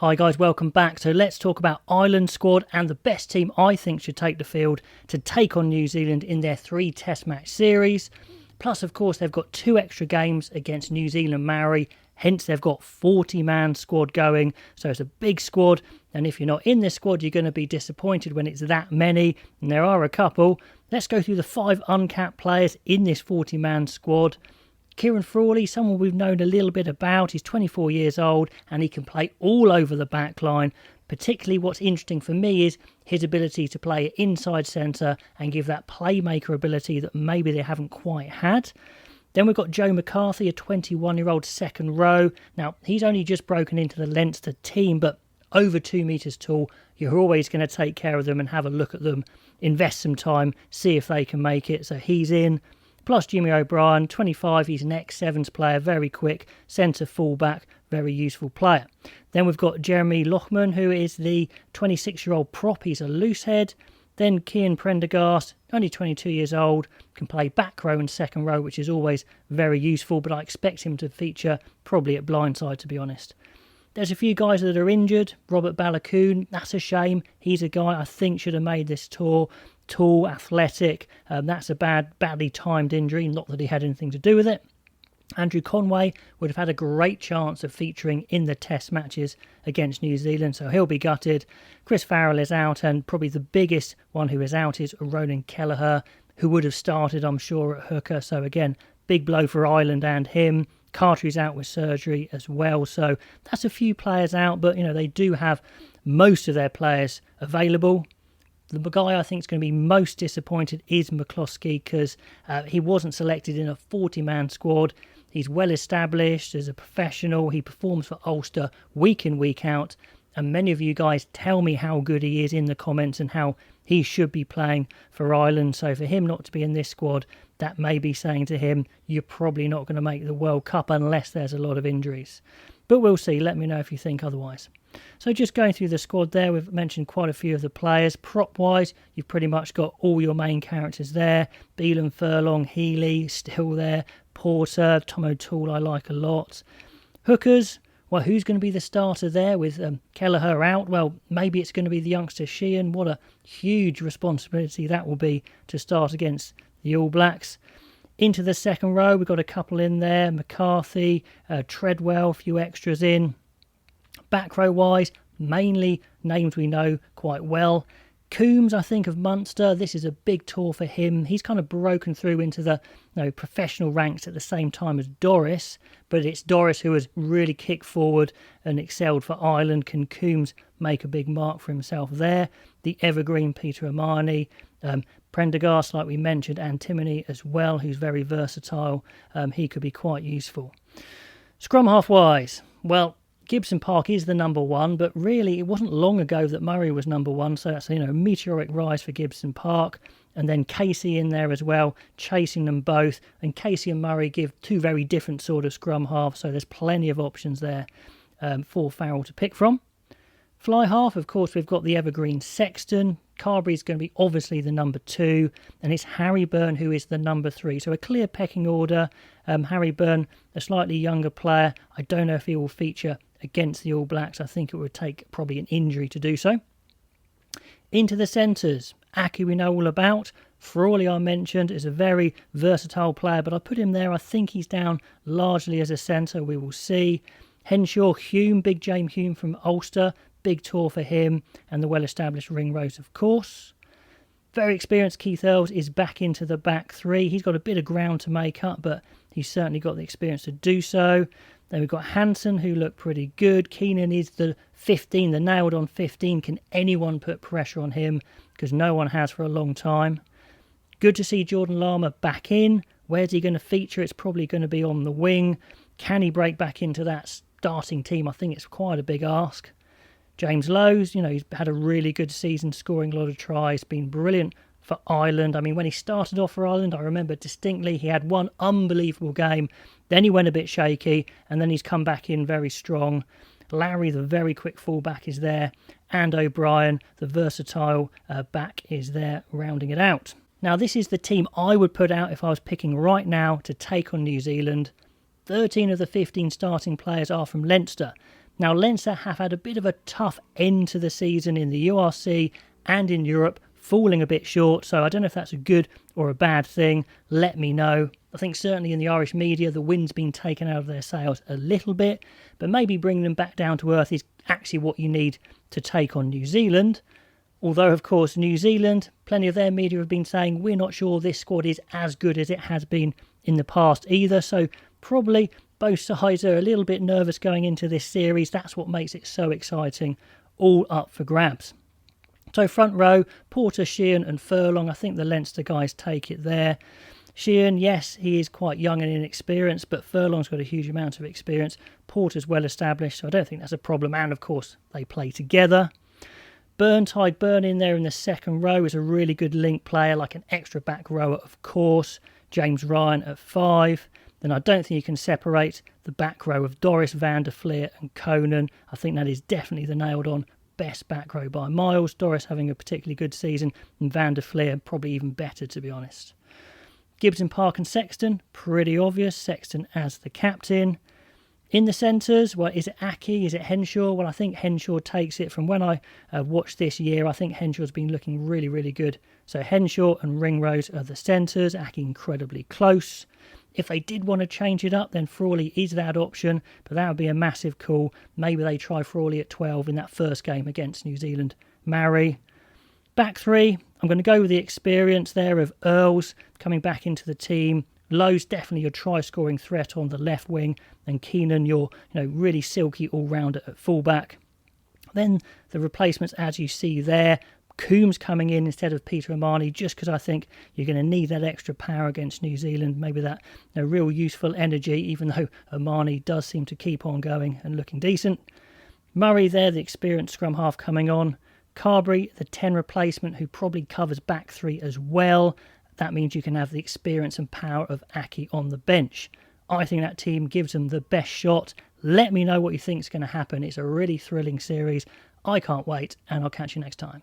Hi guys, welcome back. So let's talk about Ireland's squad and the best team I think should take the field to take on New Zealand in their 3 test match series. Plus, of course, they've got 2 extra games against New Zealand Maori. Hence, they've got 40-man squad going. So it's a big squad. And if you're not in this squad, you're going to be disappointed when it's that many. And there are a couple. Let's go through the 5 uncapped players in this 40-man squad. Kieran Frawley, someone we've known a little bit about. He's 24 years old and he can play all over the back line. Particularly what's interesting for me is his ability to play inside centre and give that playmaker ability that maybe they haven't quite had. Then we've got Joe McCarthy, a 21-year-old second row. Now, he's only just broken into the Leinster team, but over 2 metres tall. You're always going to take care of them and have a look at them, invest some time, see if they can make it. So he's in. Plus Jimmy O'Brien, 25, he's an ex-Sevens player, very quick, centre fullback, very useful player. Then we've got Jeremy Lachmann, who is the 26-year-old prop, he's a loose head. Then Kieran Prendergast, only 22 years old, can play back row and second row, which is always very useful, but I expect him to feature probably at blindside, to be honest. There's a few guys that are injured. Robert Balakoon, that's a shame. He's a guy I think should have made this tour. Tall, athletic. That's a badly timed injury. Not that he had anything to do with it. Andrew Conway would have had a great chance of featuring in the test matches against New Zealand, so he'll be gutted. Chris Farrell is out, and probably the biggest one who is out is Ronan Kelleher, who would have started, I'm sure, at hooker. So again, big blow for Ireland and him. Carter is out with surgery as well, so that's a few players out, but they do have most of their players available. The guy I think is going to be most disappointed is McCloskey, because he wasn't selected in a 40-man squad. He's well established as a professional. He performs for Ulster week in, week out. And many of you guys tell me how good he is in the comments and how he should be playing for Ireland. So for him not to be in this squad, that may be saying to him, you're probably not going to make the World Cup unless there's a lot of injuries. But we'll see. Let me know if you think otherwise. So just going through the squad there, we've mentioned quite a few of the players. Prop-wise, you've pretty much got all your main characters there. Beelan, Furlong, Healy, still there. Porter, Tom O'Toole I like a lot. Hookers, well, who's going to be the starter there with Kelleher out? Well, maybe it's going to be the youngster Sheehan. What a huge responsibility that will be to start against the All Blacks. Into the second row, we've got a couple in there. McCarthy, Treadwell, a few extras in. Back row wise, mainly names we know quite well. Coombs, I think, of Munster. This is a big tour for him. He's kind of broken through into the professional ranks at the same time as Doris, but it's Doris who has really kicked forward and excelled for Ireland. Can Coombs make a big mark for himself there? The evergreen Peter Amani, Prendergast, like we mentioned, Antimony as well, who's very versatile. He could be quite useful. Scrum half wise, well, Gibson Park is the number one, but really it wasn't long ago that Murray was number one, so that's a meteoric rise for Gibson Park. And then Casey in there as well, chasing them both. And Casey and Murray give 2 very different sort of scrum halves, so there's plenty of options there for Farrell to pick from. Fly half, of course, we've got the evergreen Sexton. Carberry's going to be obviously the number 2, and it's Harry Byrne who is the number 3. So a clear pecking order. Harry Byrne, a slightly younger player. I don't know if he will feature against the All Blacks. I think it would take probably an injury to do so. Into the centres, Aki we know all about. Frawley I mentioned is a very versatile player, but I put him there. I think he's down largely as a centre. We will see. Henshaw, Hume, big James Hume from Ulster. Big tour for him, and the well-established Ringrose, of course. Very experienced Keith Earls is back into the back 3. He's got a bit of ground to make up, but he's certainly got the experience to do so. Then we've got Hansen, who looked pretty good. Keenan is the 15, the nailed-on 15. Can anyone put pressure on him? Because no one has for a long time. Good to see Jordan Lama back in. Where's he going to feature? It's probably going to be on the wing. Can he break back into that starting team? I think it's quite a big ask. James Lowes, he's had a really good season, scoring a lot of tries, been brilliant for Ireland. I mean, when he started off for Ireland, I remember distinctly he had one unbelievable game. Then he went a bit shaky, and then he's come back in very strong. Lowry, the very quick fullback, is there. And O'Brien, the versatile back, is there, rounding it out. Now, this is the team I would put out if I was picking right now to take on New Zealand. 13 of the 15 starting players are from Leinster. Now, Leinster have had a bit of a tough end to the season in the URC and in Europe, falling a bit short, so I don't know if that's a good or a bad thing. Let me know. I think certainly in the Irish media, the wind's been taken out of their sails a little bit, but maybe bringing them back down to earth is actually what you need to take on New Zealand. Although, of course, New Zealand, plenty of their media have been saying we're not sure this squad is as good as it has been in the past either, so probably both sides are a little bit nervous going into this series. That's what makes it so exciting. All up for grabs. So front row, Porter, Sheehan and Furlong. I think the Leinster guys take it there. Sheehan, yes, he is quite young and inexperienced, but Furlong's got a huge amount of experience. Porter's well established, so I don't think that's a problem. And, of course, they play together. Byrne tied Byrne in there in the second row is a really good link player, like an extra back rower, of course. James Ryan at 5. Then I don't think you can separate the back row of Doris, Van der Fleer and Conan. I think that is definitely the nailed-on best back row by miles. Doris having a particularly good season and Van der Fleer probably even better, to be honest. Gibson, Park and Sexton, pretty obvious. Sexton as the captain. In the centres, well, is it Aki? Is it Henshaw? Well, I think Henshaw takes it. From when I watched this year, I think Henshaw's been looking really, really good. So Henshaw and Ringrose are the centres. Aki incredibly close. If they did want to change it up, then Frawley is that option, but that would be a massive call. Maybe they try Frawley at 12 in that first game against New Zealand. Marry. Back three, I'm going to go with the experience there of Earls coming back into the team. Lowe's definitely your try-scoring threat on the left wing, and Keenan your really silky all-rounder at fullback. Then the replacements, as you see there, Coombs coming in instead of Peter Amani, just because I think you're going to need that extra power against New Zealand, maybe that real useful energy, even though Amani does seem to keep on going and looking decent. Murray there, the experienced scrum half coming on. Carberry, the 10 replacement, who probably covers back three as well. That means you can have the experience and power of Aki on the bench. I think that team gives them the best shot. Let me know what you think is going to happen. It's a really thrilling series. I can't wait, and I'll catch you next time.